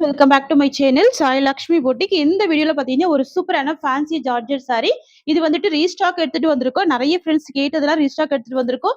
Welcome back to my channel Sai Lakshmi boutique. இந்த வீடியோல பாத்தீங்கன்னா ஒரு சூப்பரான ஃபேன்சி ஜார்ஜெட் சாரி. இது வந்துட்டு ரீஸ்டாக் எடுத்துட்டு வந்திருக்கோம். நிறைய ஃப்ரெண்ட்ஸ் கேட்டதெல்லாம் ரீஸ்டாக் எடுத்துட்டு வந்திருக்கோம்.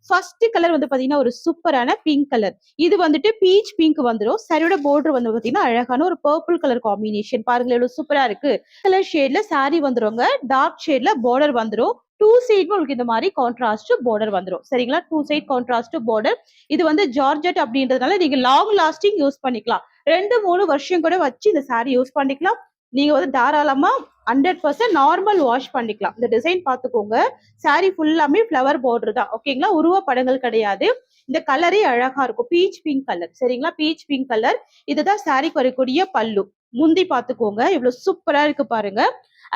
ஃபர்ஸ்ட் கலர் வந்து பாத்தீங்கன்னா ஒரு சூப்பரான பிங்க் கலர். இது வந்துட்டு பீச் பிங்க் வந்துரும். சாரியோட border வந்து பாத்தீங்கன்னா அழகான ஒரு பர்பிள் கலர் காம்பினேஷன். பாருங்க எவ்வளவு சூப்பரா இருக்கு. கலர் ஷேட்ல சாரி வந்துருங்க. டார்க் ஷேட்ல border வந்துரும். டூ சைடு உங்களுக்கு இந்த மாதிரி கான்ட்ராஸ்ட் border வந்துரும். சரிங்களா? Two side contrast border. இது வந்து ஜார்ஜெட் அப்படின்றதுனால நீங்க லாங் லாஸ்டிங் யூஸ் பண்ணிக்கலாம். 2-3 வருஷம் கூட வச்சு இந்த சாரி யூஸ் பண்ணிக்கலாம். நீங்க வந்து தாராளமா 100% நார்மல் வாஷ் பண்ணிக்கலாம். இந்த டிசைன் பாத்துக்கோங்க. சாரி ஃபுல்லாமே ஃப்ளவர் border தான். ஓகேங்களா? உருவ படங்கள் கிடையாது. இந்த கலரே அழகா இருக்கும். Peach pink colour. சரிங்களா? Peach pink colour. இதுதான் சாரிக்கு வரக்கூடிய பல்லு. முந்தி பாத்துக்கோங்க. இவ்வளவு சூப்பரா இருக்கு பாருங்க.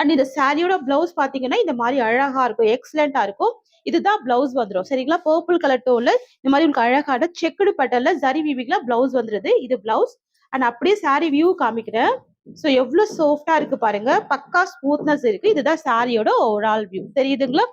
அண்ட் இந்த சாரியோட பிளவுஸ் பாத்தீங்கன்னா இந்த மாதிரி அழகா இருக்கும். எக்ஸலண்டா இருக்கும். இதுதான் பிளவுஸ் வந்துடும். சரிங்களா? பர்பிள் கலர் டோன்ல இந்த மாதிரி உங்களுக்கு அழகான செக்குடு பட்டன்ல ஜரி வீவிங்ல பிளவுஸ் வந்துருது. இது பிளவுஸ். அண்ட் அப்படியே சாரி வியூ காமிக்கிறேன். சோ எவ்வளவு சாஃப்டா இருக்கு பாருங்க. பக்கா ஸ்மூத்னஸ் இருக்கு. இதுதான் சாரியோட ஓவரால் வியூ. தெரியுதுங்களா?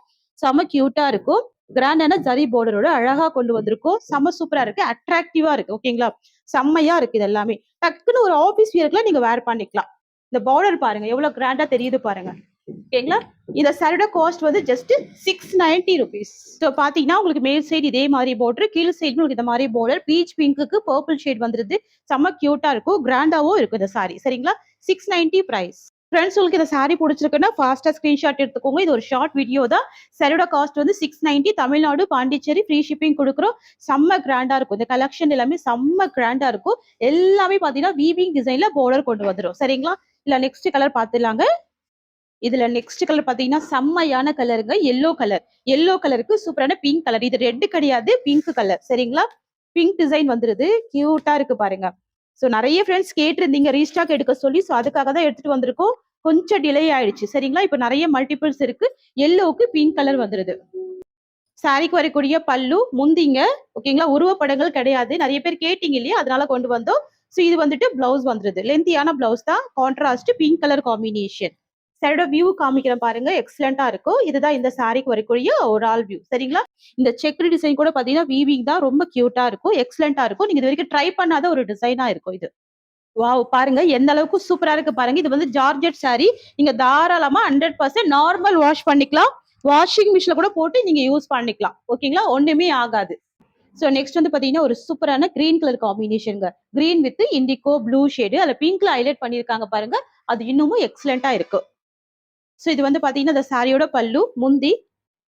செம கியூட்டா இருக்கும். கிராண்டான ஜரி borderோட அழகா கொண்டு வந்திருக்கும். செம சூப்பரா இருக்கு. அட்ராக்டிவா இருக்கு. ஓகேங்களா? செம்மையா இருக்கு. இது எல்லாமே டக்குன்னு ஒரு ஆபீஸ் வியர்க்குலாம் நீங்க வேர் பண்ணிக்கலாம். இந்த border பாருங்க எவ்வளவு கிராண்டா தெரியுது பாருங்க. ஓகேங்களா? இந்த சாரியோட காஸ்ட் வந்து ஜஸ்ட் 690 rupees. ஸோ பாத்தீங்கன்னா உங்களுக்கு மேல் சைடு இதே மாதிரி border, கீழ் சைடு உங்களுக்கு இந்த மாதிரி border. பீச் பிங்க்குக்கு பர்பிள் ஷேட் வந்துருது. செம்ம கியூட்டா இருக்கும். கிராண்டாவும் இருக்கும் இந்த சாரி. சரிங்களா? 690 பிரைஸ். ஃப்ரெண்ட்ஸ் உங்களுக்கு இந்த சாரி பிடிச்சிருக்குன்னா ஃபாஸ்டா ஸ்கிரீன்ஷாட் எடுத்துக்கோங்க. இது ஒரு ஷார்ட் வீடியோ தான். சாரியோட காஸ்ட் வந்து 690. தமிழ்நாடு பாண்டிச்சேரி ஃப்ரீ ஷிப்பிங் கொடுக்குறோம். செம்ம கிராண்டா இருக்கும். இந்த கலெக்ஷன் எல்லாமே செம்ம கிராண்டா இருக்கும். எல்லாமே பாத்தீங்கன்னா வீவிங் டிசைன்ல border கொண்டு வந்துடும். சரிங்களா? இல்ல நெக்ஸ்ட் கலர் பாத்துலாங்க. இதுல நெக்ஸ்ட் கலர் பாத்தீங்கன்னா செம்மையான கலருங்க. Yellow colour. எல்லோ கலருக்கு சூப்பரான பிங்க் கலர். இது ரெட் கிடையாது, பிங்க் கலர். சரிங்களா? பிங்க் டிசைன் வந்துருது. கியூட்டா இருக்கு பாருங்க. சோ நிறைய ஃப்ரெண்ட்ஸ் கேட்டிருந்தீங்க ரீஸ்டாக் எடுக்க சொல்லி. சோ அதுக்காக தான் எடுத்துட்டு வந்திருக்கோம். கொஞ்சம் டிலே ஆயிடுச்சு. சரிங்களா? இப்ப நிறைய மல்டிபிள்ஸ் இருக்கு. எல்லோவுக்கு பிங்க் கலர் வந்துருது. சாரிக்கு வரக்கூடிய பல்லு முந்திங்க. ஓகேங்களா? உருவப்படங்கள் கிடையாது. நிறைய பேர் கேட்டீங்க இல்லையா? அதனால கொண்டு வந்தோம். சோ இது வந்துட்டு பிளவுஸ் வந்துருது. லென்த்தியான பிளவுஸ் தான். Contrast pink colour combination. சாரியோட வியூ காமிக்கிறேன் பாருங்க. எக்ஸலண்டா இருக்கும். இதுதான் இந்த சாரிக்கு வரக்கூடிய ஓவரால் வியூ. சரிங்களா? இந்த செக்ரி டிசைன் கூட பாத்தீங்கன்னா வீவிங் தான். ரொம்ப கியூட்டா இருக்கும். எக்ஸலண்டா இருக்கும். நீங்க இது வரைக்கும் ட்ரை பண்ணாத ஒரு டிசைனா இருக்கும் இது. வாவ் பாருங்க எந்த அளவுக்கு சூப்பரா இருக்கு பாருங்க. இது வந்து ஜார்ஜெட் சாரி. நீங்க தாராளமா 100% நார்மல் வாஷ் பண்ணிக்கலாம். வாஷிங் மிஷின்ல கூட போட்டு நீங்க யூஸ் பண்ணிக்கலாம். ஓகேங்களா? ஒண்ணுமே ஆகாது. சோ நெக்ஸ்ட் வந்து பாத்தீங்கன்னா ஒரு சூப்பரான கிரீன் கலர் காம்பினேஷன்ங்க. Green with indigo blue shade. அதுல பிங்க்ல ஹைலைட் பண்ணிருக்காங்க பாருங்க. அது இன்னமும் எக்ஸலண்டா இருக்கு. சோ இது வந்து பாத்தீங்கன்னா இந்த சாரியோட பல்லு முந்தி.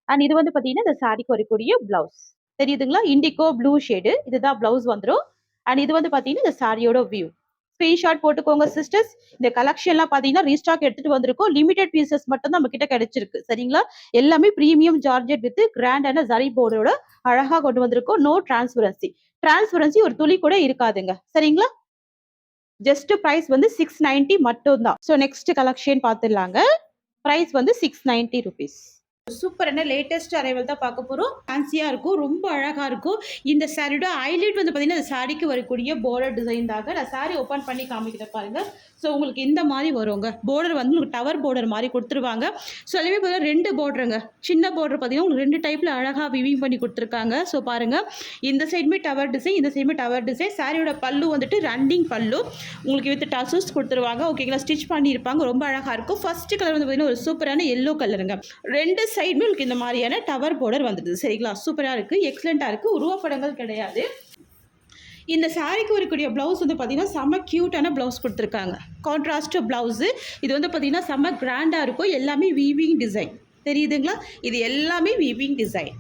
அண்ட் இது வந்து பாத்தீங்கன்னா இந்த சாரிக்கு வரக்கூடிய பிளவுஸ். தெரியுதுங்களா? Indigo blue shade. இதுதான் பிளவுஸ் வந்துரும். அண்ட் இது வந்து பாத்தீங்கன்னா இந்த சாரியோட வியூ. ஸ்கிரீன்ஷாட் போட்டுக்கோங்க சிஸ்டர்ஸ். இந்த கலெக்ஷன் எல்லாம் பாத்தீங்கன்னா ரீஸ்டாக் எடுத்துட்டு வந்திருக்கோம். லிமிடெட் பீசஸ் மட்டும் தான் நம்ம கிட்ட கிடைச்சிருக்கு. சரிங்களா? எல்லாமே பிரீமியம் ஜார்ஜெட் வித் கிராண்டான ஜரி borderோட அழகா கொண்டு வந்திருக்கோம். No transparency. டிரான்ஸ்பரன்சி ஒரு துளி கூட இருக்காதுங்க. சரிங்களா? ஜஸ்ட் பிரைஸ் வந்து 690 மட்டும் தான். சோ நெக்ஸ்ட் கலெக்ஷன் பாத்துடலாங்க. பிரைஸ் வந்து 690 rupees. சூப்பர் என்ன லேட்டஸ்ட் அரைவல் தான் பார்க்க போறோம். ஃபேன்சியா இருக்கும். ரொம்ப அழகா இருக்கும். இந்த சாரியோட ஹைலைட் வந்து பாத்தீங்கன்னா இந்த சாரிக்கு வரக்கூடிய border டிசைன் தாங்க. நான் சாரி ஓபன் பண்ணி காமிக்கிறேன் பாருங்க. ஸோ உங்களுக்கு இந்த மாதிரி வருங்க. border வந்து உங்களுக்கு டவர் border மாதிரி கொடுத்துருவாங்க. ஸோ எல்லாமே பார்த்தீங்கன்னா 2 borderங்க. சின்ன border பார்த்தீங்கன்னா உங்களுக்கு 2 டைப்ல அழகா விவிங் பண்ணி கொடுத்துருக்காங்க. ஸோ பாருங்க இந்த சைடுமே டவர் டிசைன், இந்த சைடுமே டவர் டிசைன். சாரியோட பல்லு வந்துட்டு ரன்னிங் பல்லு. உங்களுக்கு வித் டசல்ஸ் கொடுத்துருவாங்க. ஓகேங்களா? ஸ்டிச் பண்ணியிருப்பாங்க. ரொம்ப அழகா இருக்கும். ஃபர்ஸ்ட் கலர் வந்து பார்த்தீங்கன்னா ஒரு சூப்பரான எல்லோ கலருங்க. 2 சைடுமே உங்களுக்கு இந்த மாதிரியான டவர் border வந்துடுது. சரிங்களா? சூப்பரா இருக்கு. எக்ஸலண்டா இருக்கு. உருவப்படங்கள் கிடையாது. இந்த சாரிக்கு வரக்கூடிய பிளவுஸ் வந்து பார்த்தீங்கன்னா செம்ம கியூட்டான பிளவுஸ் கொடுத்துருக்காங்க. Contrast blouse. இது வந்து பார்த்தீங்கன்னா செம்ம கிராண்டா இருக்கும். எல்லாமே வீவிங் டிசைன். தெரியுதுங்களா? இது எல்லாமே வீவிங் டிசைன்.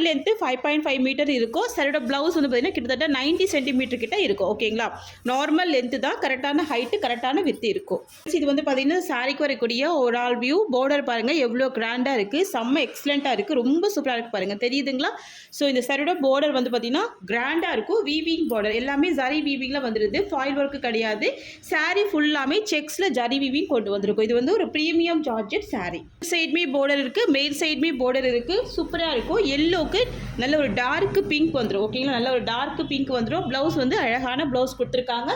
லென்த் 5.5 மீட்டர் இருக்கும். சாரியோட பிளவுஸ் வந்து பார்த்தீங்கன்னா கிட்டத்தட்ட 90 சென்டிமீட்டர் கிட்ட இருக்கும். ஓகேங்களா? நார்மல் லென்த் தான். கரெக்டான ஹைட்டு கரெக்டான வித் இருக்கும். இது வந்து பார்த்தீங்கன்னா சாரிக்கு வரக்கூடிய ஒரு ஆல் வியூ. border பாருங்க எவ்வளோ கிராண்டா இருக்கு. செம்ம எக்ஸலண்டா இருக்கு. ரொம்ப சூப்பரா இருக்கு பாருங்க. தெரியுதுங்களா? ஸோ இந்த சாரியோட border வந்து பார்த்தீங்கன்னா கிராண்டா இருக்கும். வீவிங் border எல்லாமே ஜரி வீவிங்ல வந்துருது. ஃபாயில் ஒர்க் கிடையாது. சாரி ஃபுல்லாமே செக்ஸ்ல ஜரி வீவிங் கொண்டு வந்திருக்கும். இது வந்து ஒரு பிரீமியம் ஜார்ஜெட் சாரி. சைடுமே border இருக்கு. மேல் சைடுமே border இருக்கு. சூப்பரா இருக்கும். எல்லோ எல்லோவுக்கு நல்ல ஒரு டார்க் பிங்க் வந்துடும். ஓகேங்களா, நல்ல ஒரு டார்க் பிங்க் வந்துடும். ப்ளவுஸ் வந்து அழகான ப்ளவுஸ் கொடுத்துருக்காங்க.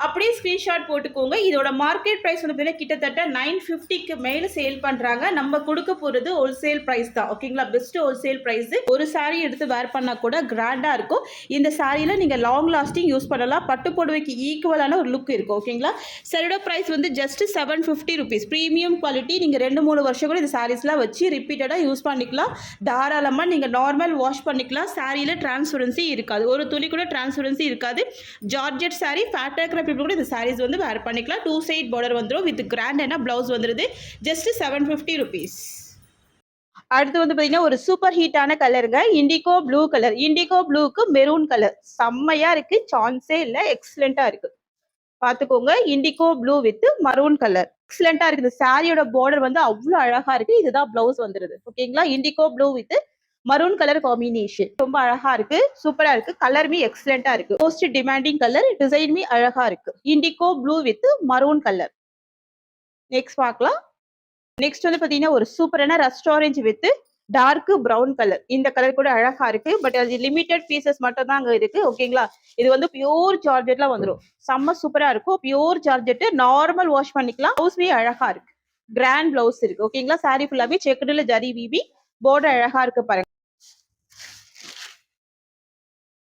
அப்படியே ஸ்க்ரீன்ஷாட் போட்டுக்கோங்க. இதோட மார்க்கெட் ப்ரைஸ் வந்து பார்த்தீங்கன்னா கிட்டத்தட்ட 950க்கு மேலே சேல் பண்ணுறாங்க. நம்ம கொடுக்க போகிறது ஹோல்சேல் ப்ரைஸ் தான். ஓகேங்களா, பெஸ்ட் ஹோல்சேல் ப்ரைஸ். ஒரு சாரீ எடுத்து வேர் பண்ணால் கூட கிராண்டாக இருக்கும். இந்த சாரியில் நீங்கள் லாங் லாஸ்டிங் யூஸ் பண்ணலாம். பட்டு புடவைக்கு ஈக்குவலான ஒரு லுக் இருக்கும். ஓகேங்களா, சாரியோட ப்ரைஸ் வந்து ஜஸ்ட் 750 ருபீஸ். Premium quality. நீங்கள் 2-3 வருஷம் கூட இந்த சாரீஸ்லாம் வச்சு ரிப்பீட்டடாக யூஸ் பண்ணிக்கலாம். தாராளமாக நீங்கள் நார்மல் வாஷ் பண்ணிக்கலாம். சாரியில் டிரான்ஸ்பரன்சி இருக்காது. ஒரு துளி கூட டிரான்ஸ்பரன்சி இருக்காது. ஜார்ஜெட் சாரி ஃபேட்டாக இருக்கிற பீப்புள் கூட இந்த சாரீஸ் வந்து வேர் பண்ணிக்கலாம். 2 சைட் பார்டர் வந்துடும் வித் கிராண்டான ப்ளவுஸ் வந்துடுது. Just 750 rupees. அடுத்து வந்து பார்த்தீங்கன்னா ஒரு சூப்பர் ஹீட்டான கலருங்க, இண்டிகோ ப்ளூ கலர். இண்டிகோ ப்ளூக்கு மெரூன் கலர் செம்மையா இருக்கு. சான்ஸே இல்லை, எக்ஸலண்டா இருக்கு. பார்த்துக்கோங்க, indigo blue with maroon colour எக்ஸலண்டா இருக்குது. சாரியோட பார்டர் வந்து அவ்வளோ அழகா இருக்கு. இதுதான் பிளவுஸ் வந்துருது. ஓகேங்களா, indigo blue with maroon colour combination ரொம்ப அழகா இருக்கு. சூப்பரா இருக்கு. கலருமே எக்ஸலண்டா இருக்கு. Most demanding colour. டிசைனுமே அழகா இருக்கு. Indigo blue with maroon colour. Next பார்க்கலாம். நெக்ஸ்ட் வந்து பாத்தீங்கன்னா ஒரு சூப்பரான rust orange with dark brown colour. இந்த கலர் கூட அழகா இருக்கு. பட் அது லிமிடெட் பீசஸ் மட்டும் தான் அங்க இருக்கு. ஓகேங்களா, இது வந்து பியூர் ஜார்ஜெட்ல வந்துடும். செம்ம சூப்பரா இருக்கும். Pure georgette. நார்மல் வாஷ் பண்ணிக்கலாம். பிளவுஸ்மே அழகா இருக்கு. கிராண்ட் பிளவுஸ் இருக்கு. ஓகேங்களா, சாரி ஃபுல்லாவே செக்குடுல ஜரி வீவி பார்டர் அழகா இருக்கு பாருங்க.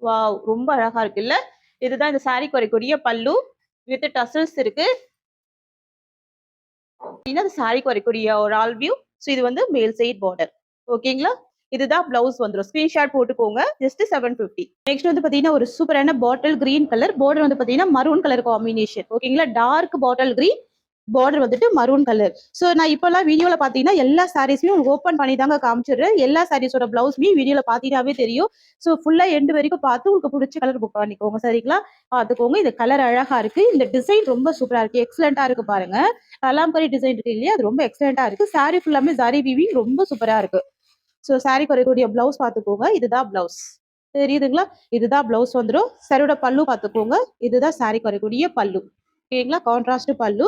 வாவ், ரொம்ப அழகா இருக்கு இல்ல. இதுதான் இந்த சாரிக்கு வரக்கூடிய பல்லு வித் டசல்ஸ் இருக்கு. சாரிக்கு வரக்கூடிய ஒரு ஆல் வியூ. ஸோ இது வந்து மேல் சைட் பார்டர். ஓகேங்களா, இதுதான் பிளவுஸ் வந்துடும். ஸ்கிரீன்ஷாட் போட்டுக்கோங்க. ஜஸ்ட் 750. நெக்ஸ்ட் வந்து பாத்தீங்கன்னா ஒரு சூப்பரான பாட்டில் கிரீன் கலர். பார்டர் வந்து பாத்தீங்கன்னா மரூன் கலர் காம்பினேஷன். ஓகேங்களா, டார்க் பாட்டில் கிரீன் பார்டர் வந்துட்டு மரூன் கலர். ஸோ நான் இப்பெல்லாம் வீடியோல பாத்தீங்கன்னா எல்லா சாரீஸுமே ஓப்பன் பண்ணி தாங்க காமிச்சிடுறேன். எல்லா சாரீஸோட பிளவுஸ்மே வீடியோல பாத்தீங்கன்னாவே தெரியும். ஸோ ஃபுல்லா எண்டு வரைக்கும் பார்த்து உங்களுக்கு பிடிச்ச கலர் புக் பண்ணிக்கோங்க. சரிங்களா, பார்த்துக்கோங்க. இந்த கலர் அழகா இருக்கு. இந்த டிசைன் ரொம்ப சூப்பரா இருக்கு. எக்ஸலண்டா இருக்கு பாருங்க. கலாம்கரி டிசைன் இருக்கு இல்லையா, அது ரொம்ப எக்ஸலண்டா இருக்கு. சாரி ஃபுல்லாமே ஜரி வீவிங் ரொம்ப சூப்பரா இருக்கு. ஸோ சாரிக்கு வரக்கூடிய பிளவுஸ் பார்த்துக்கோங்க. இதுதான் பிளவுஸ். தெரியுதுங்களா, இதுதான் பிளவுஸ் வந்துடும். சாரியோட பல்லு பார்த்துக்கோங்க. இதுதான் சாரிக்கு வரக்கூடிய பல்லு. ஓகேங்களா, கான்ட்ராஸ்ட் பல்லு.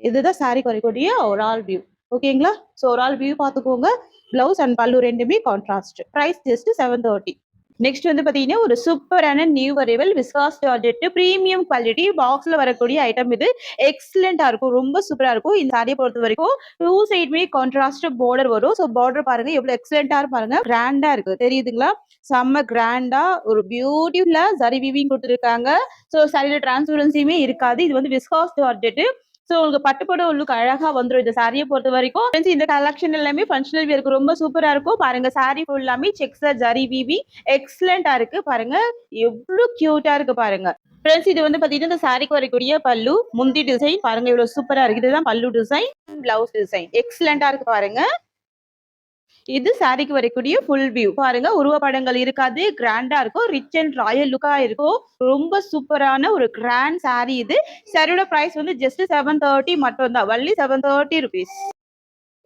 இதுதான் சாரிக்கு வரக்கூடிய ஒரு ஆல் வியூ. ஓகேங்களா, ஸோ ஒரு ஆல் வியூ பார்த்துக்கோங்க. பிளவுஸ் அண்ட் பல்லு ரெண்டுமே கான்ட்ராஸ்ட். Price just 730. நெக்ஸ்ட் வந்து பாத்தீங்கன்னா ஒரு சூப்பரான new arrival viscose georgette premium quality பாக்ஸ்ல வரக்கூடிய ஐட்டம். இது எக்ஸலண்டா இருக்கும். ரொம்ப சூப்பரா இருக்கும். இந்த சாரியை பொறுத்த வரைக்கும் 2 சைடுமே கான்ட்ராஸ்ட் பார்டர் வரும். ஸோ பார்டர் பாருங்க எவ்வளவு எக்ஸலண்டா பாருங்க. கிராண்டா இருக்கு. தெரியுதுங்களா, செம்ம கிராண்டா ஒரு பியூட்டிஃபுல்லா ஜரி வீவிங் கொடுத்துருக்காங்க. ஸோ சாரியில டிரான்ஸ்பரன்சியுமே இருக்காது. இது வந்து விஸ்காஸ் ஜார்ஜெட். ஸோ உங்களுக்கு பட்டுப்பட லுக் அழகா வந்துடும். இந்த சாரியை பொறுத்த வரைக்கும் இந்த கலெக்ஷன் எல்லாமே ஃபங்க்ஷனல் வியருக்கு ரொம்ப சூப்பரா இருக்கும். பாருங்க, சாரி ஃபுல்லாமே செக்ஸ் ஜரி வீவி எக்ஸலண்டா இருக்கு. பாருங்க எவ்வளவு கியூட்டா இருக்கு பாருங்க. ஃப்ரெண்ட்ஸ், இது வந்து பாத்தீங்கன்னா இந்த சாரிக்கு வரக்கூடிய பல்லு முந்தி டிசைன் பாருங்க எவ்வளவு சூப்பரா இருக்கு. இதுதான் பல்லு டிசைன். பிளவுஸ் டிசைன் எக்ஸலண்டா இருக்கு பாருங்க. இது சாரிக்கு வரக்கூடிய ஃபுல் வியூ. பாருங்க, உருவப்படங்கள் இருக்காது. கிராண்டா இருக்கும். ரிச் அண்ட் ராயல் லுக்கா இருக்கும். ரொம்ப சூப்பரான ஒரு கிராண்ட் சாரி. இது சாரியோட பிரைஸ் வந்து ஜஸ்ட் 730 மட்டும் தான். வள்ளி 730 ருபீஸ்.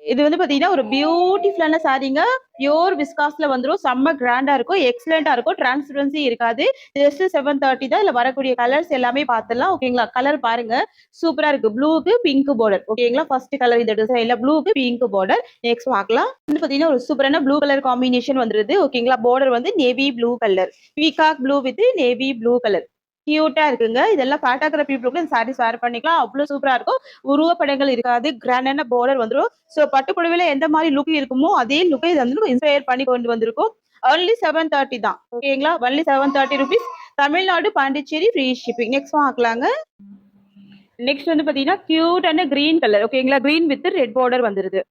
இது வந்து பாத்தீங்கன்னா ஒரு பியூட்டிஃபுல்லான சாரீங்க. பியூர் விஸ்காஸ்ல வந்துடும். செம்ம கிராண்டா இருக்கும். எக்ஸலண்டா இருக்கும். டிரான்ஸ்பரன்சி இருக்காது. ஜஸ்ட் 730 தான். இதுல வரக்கூடிய கலர்ஸ் எல்லாமே பார்த்துடலாம். ஓகேங்களா, கலர் பாருங்க சூப்பரா இருக்கு. ப்ளூக்கு பிங்க் பார்டர். ஓகேங்களா, ஃபர்ஸ்ட் கலர் இந்த டிசைன்ல ப்ளூக்கு பிங்க் பார்டர். நெக்ஸ்ட் பார்க்கலாம். வந்து பாத்தீங்கன்னா ஒரு சூப்பரான ப்ளூ கலர் காம்பினேஷன் வந்துருது. ஓகேங்களா, பார்டர் வந்து navy blue colour. Peacock blue with navy blue colour. கியூட்டா இருக்குங்க. இதெல்லாம் பாட்டாக்கிற பீப்புளுக்கு இந்த சாரீஸ் வேர் பண்ணிக்கலாம். அவ்வளவு சூப்பரா இருக்கும். உருவப்படங்கள் இருக்காது. கிராண்டான பார்டர் வந்துடும். சோ பட்டு புடவையில எந்த மாதிரி லுக் இருக்குமோ அதே லுக்கை இது வந்து இன்ஸ்பயர் பண்ணி கொண்டு வந்திருக்கும். only 730 தான். ஓகேங்களா, only 730 rupees. Tamil Nadu Pondicherry free shipping. Next பார்க்கலாங்க. நெக்ஸ்ட் வந்து பாத்தீங்கன்னா கியூட்டான கிரீன் கலர். ஓகேங்களா, கிரீன் வித் ரெட் பார்டர் வந்துருது.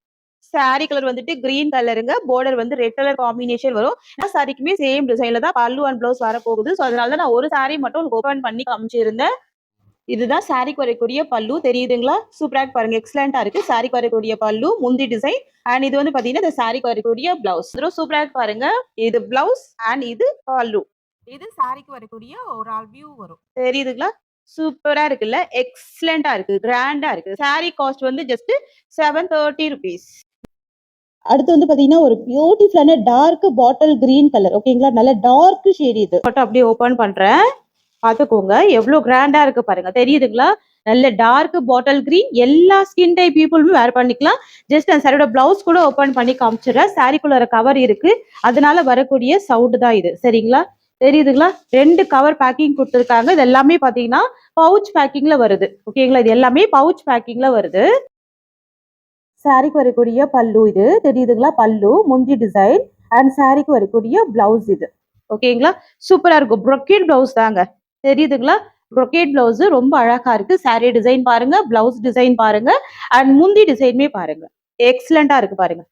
சாரி கலர் வந்துட்டு கிரீன் கலருங்க. பார்டர் வந்து ரெட் கலர் காம்பினேஷன் வரும். சாரிக்குமே சேம் டிசைன்ல தான் பல்லு அண்ட் பிளவுஸ் வர போகுது. ஸோ அதனால தான் நான் ஒரு சாரி மட்டும் ஓபன் பண்ணி காமிச்சிருந்தேன். இதுதான் சாரிக்கு வரக்கூடிய பல்லு. தெரியுதுங்களா, சூப்பரா பாருங்க. எக்ஸலண்டா இருக்கு. சாரிக்கு வரக்கூடிய பல்லு முந்தி டிசைன். அண்ட் இது வந்து பாத்தீங்கன்னா இந்த சாரிக்கு வரக்கூடிய பிளவுஸ். சூப்பரா பாருங்க. இது பிளவுஸ் அண்ட் இது பல்லு. இது சாரிக்கு வரக்கூடிய ஒரு ஆல் வியூ வரும். தெரியுதுங்களா, சூப்பரா இருக்குல்ல. எக்ஸலண்டா இருக்கு. கிராண்டா இருக்கு. சாரி காஸ்ட் வந்து ஜஸ்ட் 730 ருபீஸ். அடுத்து வந்து பாத்தீங்கன்னா ஒரு பியூட்டிஃபுல்லான டார்க் பாட்டில் கிரீன் கலர். ஓகேங்களா, நல்ல டார்க் ஷேட். இது மட்டும் அப்படியே ஓபன் பண்றேன். பாத்துக்கோங்க எவ்வளவு கிராண்டா இருக்கு பாருங்க. தெரியுதுங்களா, நல்ல டார்க் பாட்டில் கிரீன், எல்லா ஸ்கின் டைப் பீப்புளுமே வேர் பண்ணிக்கலாம். ஜஸ்ட் அந்த சாரியோட பிளவுஸ் கூட ஓபன் பண்ணி காமிச்சிடுறேன். சாரிக்குள்ள கவர் இருக்கு, அதனால வரக்கூடிய சவுண்ட் தான் இது. சரிங்களா, தெரியுதுங்களா? 2 கவர் பேக்கிங் கொடுத்துருக்காங்க. இது எல்லாமே பாத்தீங்கன்னா பவுச் பேக்கிங்ல வருது. ஓகேங்களா, இது எல்லாமே பவுச் பேக்கிங்ல வருது. சாரிக்கு வரக்கூடிய பல்லு இது தெரியுதுங்களா, பல்லு முந்தி டிசைன் அண்ட் சாரிக்கு வரக்கூடிய பிளவுஸ் இது. ஓகேங்களா, சூப்பரா இருக்கும். ப்ரொக்கேட் பிளவுஸ் தாங்க, தெரியுதுங்களா? ப்ரொக்கேட் பிளவுஸ் ரொம்ப அழகா இருக்கு. சாரி டிசைன் பாருங்க, பிளவுஸ் டிசைன் பாருங்க அண்ட் முந்தி டிசைனுமே பாருங்க, எக்ஸலண்டா இருக்கு பாருங்க.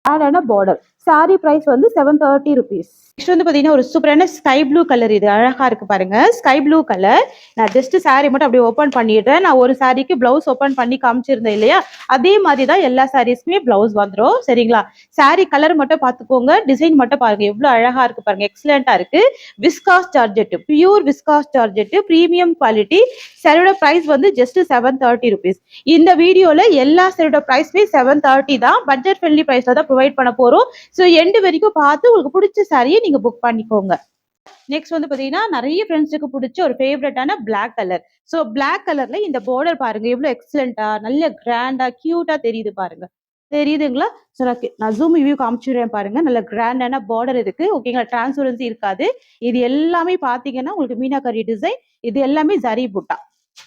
அழகான பார்டர். சாரி பிரைஸ் வந்து 730 rupees. நெக்ஸ்ட் வந்து பாத்தீங்கன்னா ஒரு சூப்பரான ஸ்கை ப்ளூ கலர். இது அழகா இருக்கு பாருங்க, ஸ்கை ப்ளூ கலர். நான் ஜஸ்ட் சாரி மட்டும் அப்படியே ஓபன் பண்ணிடுறேன். நான் ஒரு சாரிக்கு பிளவுஸ் ஓபன் பண்ணி காமிச்சிருந்தேன் இல்லையா, அதே மாதிரி தான் எல்லா சாரீஸ்க்குமே பிளவுஸ் வந்துடும். சரிங்களா, சாரி கலர் மட்டும் பாத்துக்கோங்க, டிசைன் மட்டும் பாருங்க எவ்வளவு அழகா இருக்கு பாருங்க, எக்ஸலண்டா இருக்கு. Viscose georgette, pure viscose georgette, premium quality. சாரியோட பிரைஸ் வந்து ஜஸ்ட் 730 rupees. இந்த வீடியோல எல்லா சாரியோட பிரைஸ்மே 730 தான். பட்ஜெட் ஃப்ரெண்ட்லி பிரைஸ்ல தான் ப்ரொவைட் பண்ண போறோம். ஸோ எண்டு வரைக்கும் பார்த்து உங்களுக்கு பிடிச்ச சாரியை நீங்க புக் பண்ணிக்கோங்க. நெக்ஸ்ட் வந்து பாத்தீங்கன்னா நிறைய ஃப்ரெண்ட்ஸுக்கு பிடிச்ச ஒரு ஃபேவரட்டான பிளாக் கலர். ஸோ பிளாக் கலர்ல இந்த பார்டர் பாருங்க எவ்வளவு எக்ஸலண்டா, நல்ல கிராண்டா கியூட்டா தெரியுது பாருங்க, தெரியுதுங்களா? ஸோ நான் ஜூம் வியூ காமிச்சிடுறேன் பாருங்க, நல்ல கிராண்டான பார்டர் இருக்கு. ஓகேங்களா, டிரான்ஸ்பரன்சி இருக்காது. இது எல்லாமே பாத்தீங்கன்னா உங்களுக்கு மீனாகரி டிசைன், இது எல்லாமே ஜரி புட்டா.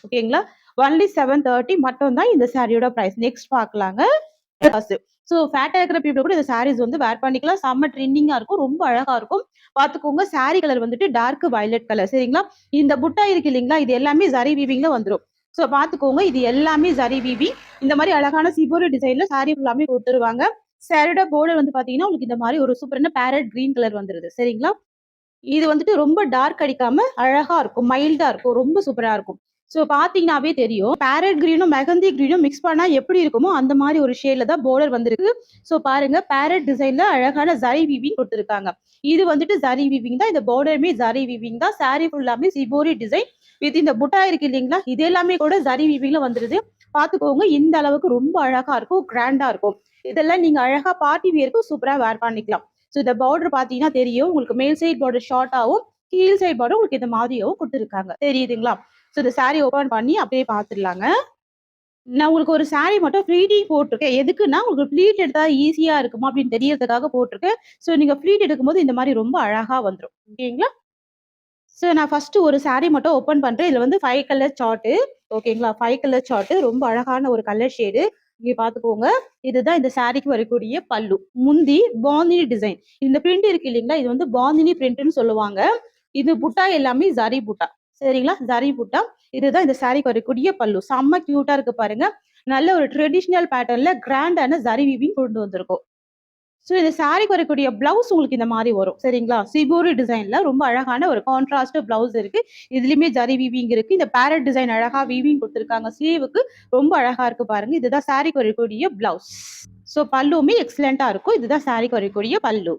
ஓகேங்களா, ஒன்லி 730 மட்டும் தான் இந்த சாரியோட பிரைஸ். நெக்ஸ்ட் பார்க்கலாங்க. ஸோ ஃபேட்டா இருக்கிற பீப்புள் கூட இந்த சாரீஸ் வந்து வேர் பண்ணிக்கலாம். செம்ம ட்ரெண்டிங்கா இருக்கும், ரொம்ப அழகா இருக்கும். பாத்துக்கோங்க, சாரி கலர் வந்துட்டு டார்க் வயலட் கலர். சரிங்களா, இந்த புட்டா இருக்கு இல்லைங்களா, இது எல்லாமே ஜரி வீவிங்ல வந்துடும். ஸோ பாத்துக்கோங்க, இது எல்லாமே ஜரி வீவிங். இந்த மாதிரி அழகான சிபோரி டிசைன்ல சாரி ஃபுல்லாமே கொடுத்துருவாங்க. சாரியோட பார்டர் வந்து பாத்தீங்கன்னா உங்களுக்கு இந்த மாதிரி ஒரு சூப்பரான பேரட் கிரீன் கலர் வந்துருது. சரிங்களா, இது வந்துட்டு ரொம்ப டார்க் அடிக்காம அழகா இருக்கும், மைல்டா இருக்கும், ரொம்ப சூப்பரா இருக்கும். ஸோ பாத்தீங்கன்னாவே தெரியும், பேரட் கிரீனும் மெகந்தி கிரீனும் மிக்ஸ் பண்ணா எப்படி இருக்குமோ அந்த மாதிரி ஒரு ஷேட்ல தான் பார்டர் வந்திருக்கு. ஸோ பாருங்க, பேரட் டிசைன்ல அழகான ஜரி வீவிங் கொடுத்துருக்காங்க. இது வந்துட்டு ஜரி வீவிங் தான், இந்த பார்டருமே ஜரி வீவிங் தான். சாரி ஃபுல்லாமே சிபோரி டிசைன் வித் இந்த புட்டா இருக்கு இல்லைங்களா, இது எல்லாமே கூட ஜரி வீவிங்ல வந்துருது. பாத்துக்கோங்க, இந்த அளவுக்கு ரொம்ப அழகா இருக்கும், கிராண்டா இருக்கும். இதெல்லாம் நீங்க அழகா பார்ட்டி வியருக்கு சூப்பரா வேர் பண்ணிக்கலாம். ஸோ இந்த பார்டர் பாத்தீங்கன்னா தெரியும் உங்களுக்கு, மேல் சைட் பார்டர் ஷார்ட்டாகவும் கீழ் சைட் பார்டர் உங்களுக்கு இந்த மாதிரியாவும் கொடுத்துருக்காங்க. தெரியுதுங்களா? ஸோ இந்த சாரி ஓபன் பண்ணி அப்படியே பார்த்துடலாங்க. நான் உங்களுக்கு ஒரு சாரி மட்டும் ஃப்ளீட்டிங் போட்டிருக்கேன். எதுக்குன்னா உங்களுக்கு ஃப்ளீட் எடுத்தா ஈஸியா இருக்குமா அப்படின்னு தெரியறதுக்காக போட்டிருக்கேன். ஸோ நீங்க ஃப்ளீட் எடுக்கும்போது இந்த மாதிரி ரொம்ப அழகா வந்துடும். ஓகேங்களா, ஸோ நான் ஃபர்ஸ்ட் ஒரு சாரி மட்டும் ஓபன் பண்றேன். இதுல வந்து 5 கலர் சார்ட். ஓகேங்களா, 5 கலர் சார்ட், ரொம்ப அழகான ஒரு கலர் ஷேடு. இங்க பாத்துக்கோங்க, இதுதான் இந்த சாரிக்கு வரக்கூடிய பல்லு. முந்தி பாந்தினி டிசைன். இந்த பிரிண்ட் இருக்கு இல்லைங்களா, இது வந்து பாந்தினி பிரிண்ட்னு சொல்லுவாங்க. இது புட்டா எல்லாமே ஜரி புட்டா. சரிங்களா, ஜரி புட்டா. இதுதான் இந்த சாரிக்கு வரக்கூடிய பல்லு. செம்ம கியூட்டா இருக்கு பாருங்க. நல்ல ஒரு ட்ரெடிஷனல் பேட்டர்ன்ல கிராண்டான ஜரி வீவிங் கொண்டு வந்திருக்கும். ஸோ இந்த சாரிக்கு வரக்கூடிய பிளவுஸ் உங்களுக்கு இந்த மாதிரி வரும். சரிங்களா, சிபோரி டிசைன்ல ரொம்ப அழகான ஒரு கான்ட்ராஸ்ட் பிளவுஸ் இருக்கு. இதுலயுமே ஜரி வீவிங் இருக்கு. இந்த பேரட் டிசைன் அழகா வீவிங் கொடுத்துருக்காங்க. ஸ்லீவுக்கு ரொம்ப அழகா இருக்கு பாருங்க. இதுதான் சாரிக்கு வரக்கூடிய பிளவுஸ். ஸோ பல்லுமே எக்ஸலண்டா இருக்கும். இதுதான் சாரிக்கு வரக்கூடிய பல்லு.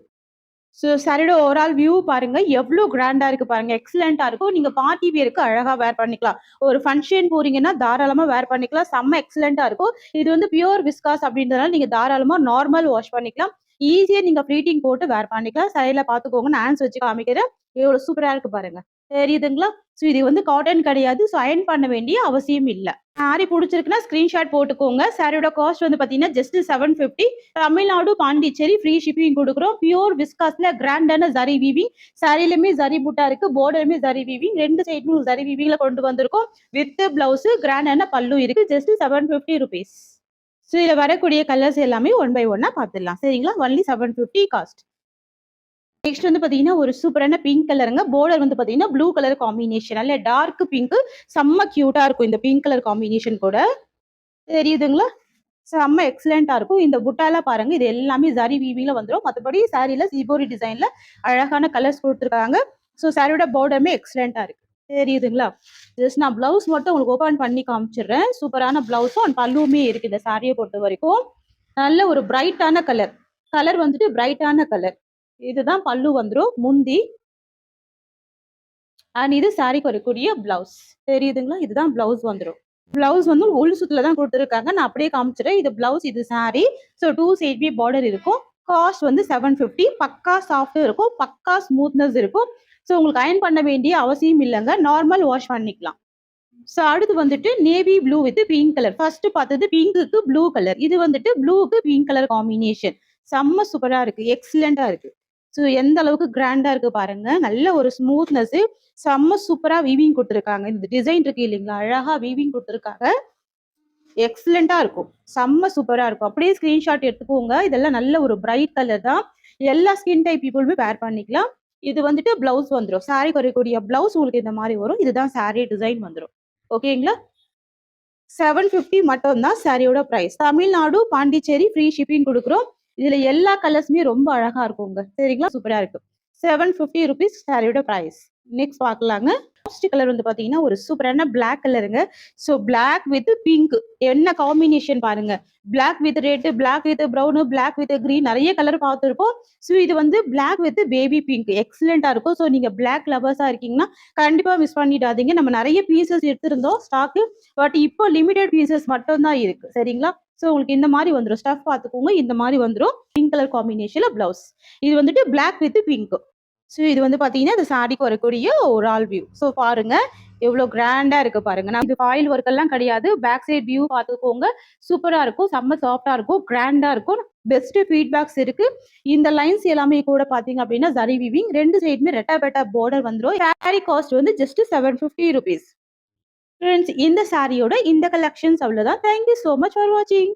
ஸோ சாரியோட ஓவரால் வியூ பாருங்க, எவ்வளவு கிராண்டா இருக்கு பாருங்க, எக்ஸலண்டா இருக்கும். நீங்க பார்ட்டி வியருக்கு அழகா வேர் பண்ணிக்கலாம். ஒரு ஃபங்க்ஷன் போறீங்கன்னா தாராளமா வேர் பண்ணிக்கலாம். செம்ம எக்ஸலண்டா இருக்கும். இது வந்து பியூர் விஸ்காஸ் அப்படின்றதுனால நீங்க தாராளமா நார்மல் வாஷ் பண்ணிக்கலாம். ஈஸியா நீங்க ஃப்ளீட்டிங் போட்டு வேர் பண்ணிக்கலாம். சைடுல பாத்துக்கோங்க, நான் ஹேண்ட்ஸ் வச்சு காமிக்கிறேன். எவ்வளவு சூப்பரா இருக்கு பாருங்க, தெரியுதுங்களா? ஸோ இது வந்து காட்டன் கிடையாது. ஸோ அயர்ன் பண்ண வேண்டிய அவசியம் இல்ல. சாரி பிடிச்சிருக்குன்னா ஸ்கிரீன்ஷாட் போட்டுக்கோங்க. சாரியோட காஸ்ட் வந்து பாத்தீங்கன்னா just 750. Tamil Nadu Pondicherry free shipping கொடுக்குறோம். பியூர் விஸ்காஸ்ல கிராண்டான ஜரி வீவிங். சாரிலுமே ஜரி புட்டா இருக்கு, பார்டருமே ஜரி வீவிங், ரெண்டு சைடுமே ஜரி வீவிங்ல கொண்டு வந்திருக்கோம். வித் பிளவுஸ், கிராண்டான பல்லு இருக்கு. Just 750 rupees. ஸோ இதுல வரக்கூடிய கலர்ஸ் எல்லாமே ஒன் பை ஒன்னா பார்த்துடலாம். சரிங்களா, ஒன்லி 750 காஸ்ட். நெக்ஸ்ட் வந்து பாத்தீங்கன்னா ஒரு சூப்பரான பிங்க் கலருங்க. பார்டர் வந்து பாத்தீங்கன்னா ப்ளூ கலர் காம்பினேஷன், அல்ல டார்க் பிங்க். செம்ம கியூட்டா இருக்கும் இந்த பிங்க் கலர் காம்பினேஷன் கூட. தெரியுதுங்களா? செம்ம எக்ஸலண்டா இருக்கும். இந்த புட்டால பாருங்க, இது எல்லாமே ஜரி வீவிங்ல வந்துடும். மற்றபடி சாரில சிபோரி டிசைன்ல அழகான கலர்ஸ் கொடுத்துருக்காங்க. ஸோ சாரியோட பார்டருமே எக்ஸலண்டா இருக்கு. தெரியுதுங்களா? ஜஸ்ட் நான் பிளவுஸ் மட்டும் உங்களுக்கு ஓபன் பண்ணி காமிச்சிடுறேன். சூப்பரான பிளவுஸும் அண்ட் பல்லுமே இருக்கு இந்த சாரியை பொறுத்த வரைக்கும். நல்ல ஒரு பிரைட்டான கலர். கலர் வந்துட்டு பிரைட்டான கலர். இதுதான் பல்லு வந்துடும். முந்தி அண்ட் இது சாரிக்கு வரக்கூடிய பிளவுஸ். தெரியுதுங்களா? இதுதான் பிளவுஸ் வந்துடும். பிளவுஸ் வந்து உள் சுத்துல தான் கொடுத்துருக்காங்க. நான் அப்படியே காமிச்சிடுறேன். இது பிளவுஸ், இது சாரி. ஸோ 2 சைட்மே பார்டர் இருக்கும். காஸ்ட் வந்து 750. பக்கா சாஃப்ட் இருக்கும், பக்கா ஸ்மூத்னஸ் இருக்கும். ஸோ உங்களுக்கு அயர்ன் பண்ண வேண்டிய அவசியம் இல்லைங்க, நார்மல் வாஷ் பண்ணிக்கலாம். ஸோ அடுத்து வந்துட்டு navy blue with pink colour. First பார்த்தது பிங்க்குக்கு ப்ளூ கலர். இது வந்துட்டு ப்ளூக்கு பிங்க் கலர் காம்பினேஷன். செம்ம சூப்பரா இருக்கு. எக்ஸலென்ட்டா இருக்கு. ஸோ எந்த அளவுக்கு கிராண்டா இருக்கு பாருங்க. நல்ல ஒரு ஸ்மூத்னஸ். செம்ம சூப்பரா வீவிங் குடுத்துருக்காங்க. இந்த டிசைன் இருக்கு இல்லைங்களா? அழகா வீவிங் குடுத்துருக்காங்க. எக்ஸலென்ட்டா இருக்கும். செம்ம சூப்பரா இருக்கும். அப்படியே ஸ்கிரீன்ஷாட் எடுத்துக்கோங்க. இதெல்லாம் நல்ல ஒரு பிரைட் கலர் தான். எல்லா ஸ்கின் டைப் பீப்புளுமே வேர் பண்ணிக்கலாம். இது வந்துட்டு பிளவுஸ் வந்துரும். சாரிக்கு வரக்கூடிய பிளவுஸ் உங்களுக்கு இந்த மாரி வரும். இதுதான் சாரி டிசைன் வந்துரும். ஓகேங்களா? 750 மட்டும் தான் சாரியோட price. Tamil Nadu, Pondicherry free shipping குடுக்குறோம். இதுல எல்லா கலர்ஸுமே ரொம்ப அழகா இருக்குங்க. சரிங்களா? சூப்பரா இருக்கு. ₹750 சாரியோட பிரைஸ். நெக்ஸ்ட் பார்க்கலாங்க. ஃபர்ஸ்ட் கலர் வந்து பார்த்தீங்கன்னா, ஒரு சூப்பரான பிளாக் கலருங்க. ஸோ பிளாக் வித் பிங்க் என்ன காம்பினேஷன் பாருங்க. Black with red, black with brown, black with green நெறைய கலர் பார்த்துருப்போம். ஸோ இது வந்து பிளாக் வித் பேபி பிங்க் எக்ஸலென்ட்டா இருக்கும். ஸோ நீங்க பிளாக் லவர்ஸா இருக்கீங்கன்னா, கண்டிப்பா மிஸ் பண்ணிடாதீங்க. நம்ம நெறைய பீசஸ் எடுத்திருந்தோம் ஸ்டாக்கு. பட் இப்போ லிமிடெட் பீசஸ் மட்டும் தான் இருக்கு. சரிங்களா? ஸோ உங்களுக்கு இந்த மாரி வந்துரும். ஸ்டஃப் பார்த்துக்கோங்க. இந்த மாரி வந்துரும். பிங்க் கலர் காம்பினேஷன்ல பிளவுஸ். இது வந்துட்டு பிளாக் வித் பிங்க். ஸோ இது வந்து பார்த்தீங்கன்னா, இந்த சாரிக்கு வரக்கூடிய ஒரு ஆல் வியூ. ஸோ பாருங்க. எவ்ளோ கிராண்டா இருக்கு பாருங்க. நான் இது ஃபாயில் ஒர்க் எல்லாம் கிடையாது. பேக் சைட் வியூ பார்த்துக்கோங்க. சூப்பரா இருக்கும். செம்ம சாஃப்ட்டா இருக்கும். கிராண்டா இருக்கும். பெஸ்ட் ஃபீட்பேக்ஸ் இருக்கு. இந்த லைன்ஸ் எல்லாமே கூட பார்த்தீங்க அப்படின்னா, ஜரி வீவிங் 2 சைடுமே ரெட்டா பெட்டா பார்டர் வந்துரும். சாரி காஸ்ட் வந்து ஜஸ்ட் ₹750. ஃப்ரெண்ட்ஸ் இந்த சாரியோட இந்த கலெக்ஷன்ஸ் அவ்வளோதான். Thank you so much for வாட்சிங்.